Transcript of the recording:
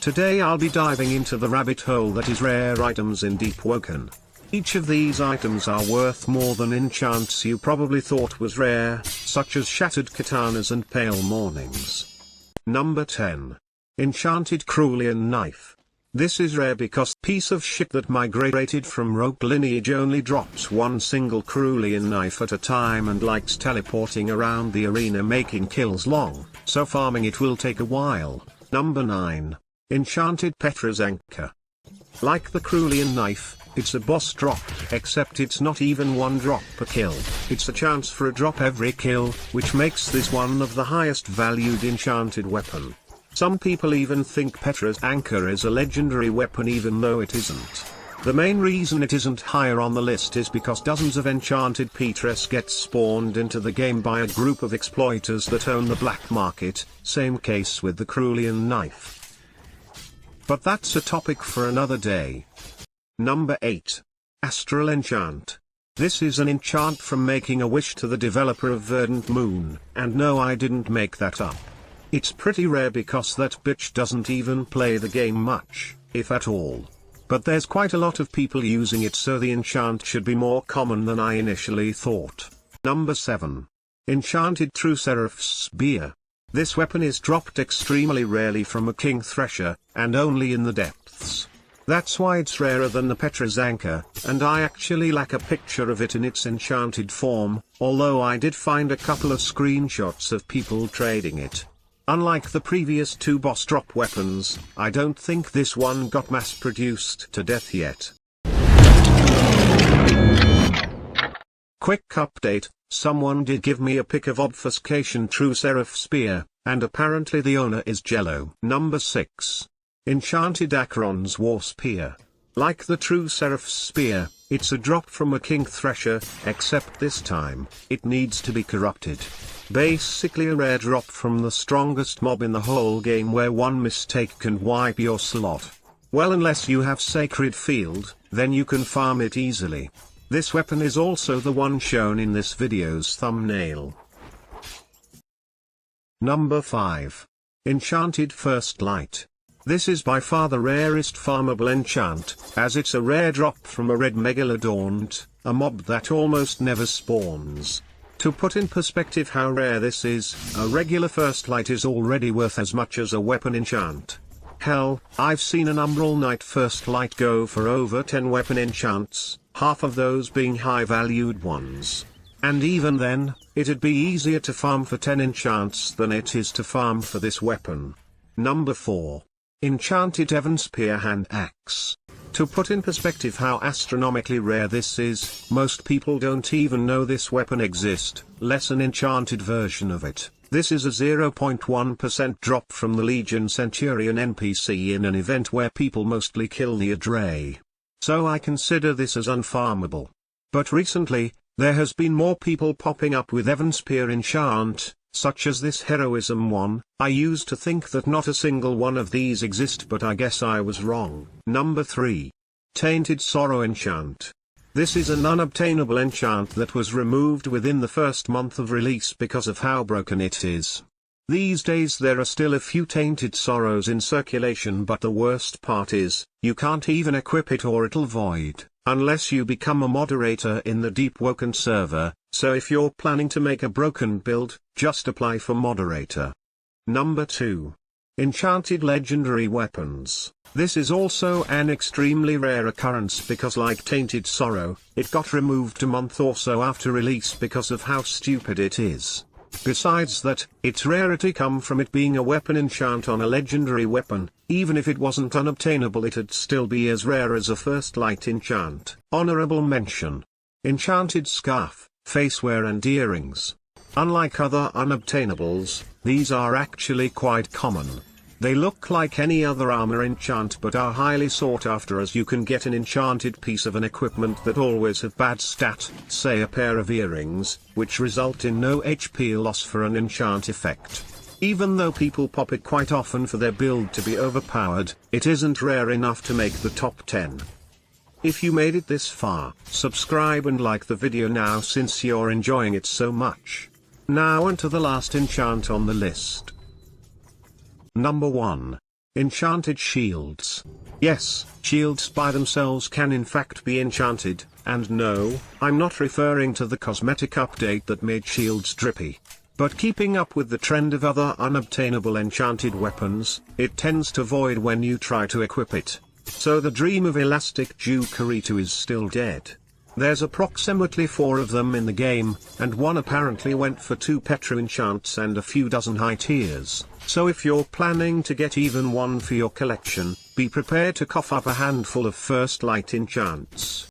Today I'll be diving into the rabbit hole that is rare items in Deepwoken. Each of these items are worth more than enchants you probably thought was rare, such as shattered katanas and pale mornings. Number 10. Enchanted Cruelian Knife. This is rare because piece of shit that migrated from rogue lineage only drops one single cruelian knife at a time and likes teleporting around the arena making kills long, so farming it will take a while. Number 9. Enchanted Petra's Anchor. Like the cruelian knife, it's a boss drop, except it's not even one drop per kill. It's a chance for a drop every kill, which makes this one of the highest valued enchanted weapon. Some people even think Petra's Anchor is a legendary weapon even though it isn't. The main reason it isn't higher on the list is because dozens of enchanted Petras get spawned into the game by a group of exploiters that own the black market, same case with the cruelian knife. But that's a topic for another day. Number 8. Astral Enchant. This is an enchant from making a wish to the developer of Verdant Moon, and no, I didn't make that up. It's pretty rare because that bitch doesn't even play the game much, if at all. But there's quite a lot of people using it, so the enchant should be more common than I initially thought. Number 7. Enchanted True Seraph's Spear. This weapon is dropped extremely rarely from a King Thresher, and only in the depths. That's why it's rarer than the Petra's Anchor, and I actually lack a picture of it in its enchanted form, although I did find a couple of screenshots of people trading it. Unlike the previous two boss drop weapons, I don't think this one got mass-produced to death yet. Quick update, someone did give me a pic of Obfuscation True Seraph Spear, and apparently the owner is Jello. Number 6. Enchanted Akrons War Spear. Like the True Seraph's Spear, it's a drop from a King Thresher, except this time, it needs to be corrupted. Basically a rare drop from the strongest mob in the whole game where one mistake can wipe your slot. Well, unless you have Sacred Field, then you can farm it easily. This weapon is also the one shown in this video's thumbnail. Number 5. Enchanted First Light. This is by far the rarest farmable enchant, as it's a rare drop from a red megalodon, a mob that almost never spawns. To put in perspective how rare this is, a regular First Light is already worth as much as a weapon enchant. Hell, I've seen an Umbral Knight First Light go for over 10 weapon enchants, half of those being high-valued ones. And even then, it'd be easier to farm for 10 enchants than it is to farm for this weapon. Number 4. Enchanted Spearhand Axe. To put in perspective how astronomically rare this is, most people don't even know this weapon exists, less an enchanted version of it. This is a 0.1% drop from the Legion Centurion NPC in an event where people mostly kill the Adray. So I consider this as unfarmable. But recently, there has been more people popping up with Spear enchant, such as this heroism one. I used to think that not a single one of these exist, but I guess I was wrong. Number 3. Tainted Sorrow Enchant. This is an unobtainable enchant that was removed within the first month of release because of how broken it is. These days there are still a few Tainted Sorrows in circulation, but the worst part is, you can't even equip it or it'll void, unless you become a moderator in the Deepwoken server, so if you're planning to make a broken build, just apply for moderator. Number 2. Enchanted Legendary Weapons. This is also an extremely rare occurrence because, like Tainted Sorrow, it got removed a month or so after release because of how stupid it is. Besides that, its rarity come from it being a weapon enchant on a legendary weapon. Even if it wasn't unobtainable, it'd still be as rare as a First Light enchant. Honourable mention. Enchanted Scarf, Facewear and Earrings. Unlike other unobtainables, these are actually quite common. They look like any other armor enchant but are highly sought after, as you can get an enchanted piece of an equipment that always have bad stat, say a pair of earrings, which result in no HP loss for an enchant effect. Even though people pop it quite often for their build to be overpowered, it isn't rare enough to make the top 10. If you made it this far, subscribe and like the video now since you're enjoying it so much. Now onto the last enchant on the list. Number 1. Enchanted Shields. Yes, shields by themselves can in fact be enchanted, and no, I'm not referring to the cosmetic update that made shields drippy. But keeping up with the trend of other unobtainable enchanted weapons, it tends to void when you try to equip it. So the dream of elastic Jukaritu is still dead. There's approximately 4 of them in the game, and one apparently went for 2 petra enchants and a few dozen high tiers, so if you're planning to get even one for your collection, be prepared to cough up a handful of first light enchants.